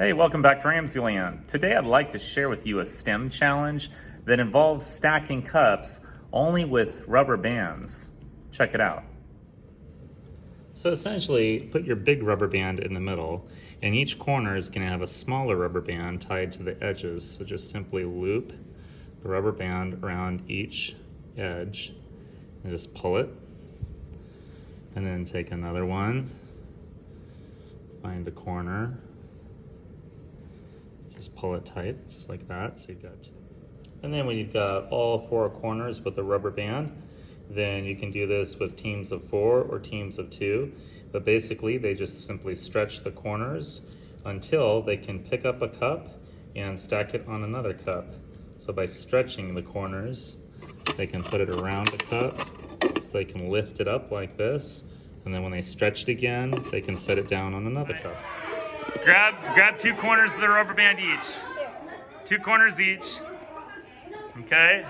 Hey, welcome back to RamZland. Today I'd like to share with you a STEM challenge that involves stacking cups only with rubber bands. Check it out. So essentially, put your big rubber band in the middle, and each corner is going to have a smaller rubber band tied to the edges. So just simply loop the rubber band around each edge and just pull it. And then take another one, find a corner, just pull it tight, just like that. So you've got two. And then when you've got all four corners with a rubber band, then you can do this with teams of 4 or teams of 2. But basically, they just simply stretch the corners until they can pick up a cup and stack it on another cup. So by stretching the corners, they can put it around the cup, so they can lift it up like this. And then when they stretch it again, they can set it down on another cup. Grab 2 corners of the rubber band each. 2 corners each. Okay.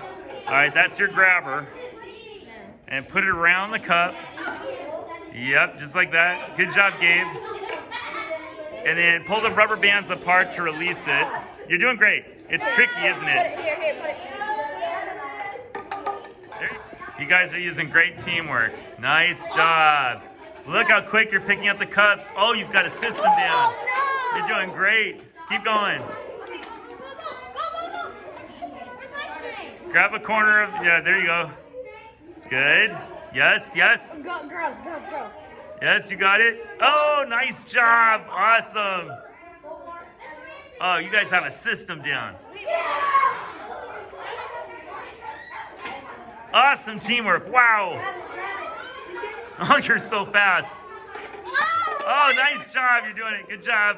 All right, that's your grabber. And put it around the cup. Yep, just like that. Good job, Gabe. And then pull the rubber bands apart to release it. You're doing great. It's tricky, isn't it? You guys are using great teamwork. Nice job. Look how quick you're picking up the cups. Oh, you've got a system down. You're doing great. Keep going. Grab a corner of, yeah, there you go. Good. Yes, yes. Girls. Yes, you got it. Oh, nice job. Awesome. Oh, you guys have a system down. Awesome teamwork. Wow. Oh, you're so fast. Oh, nice job. You're doing it. Good job.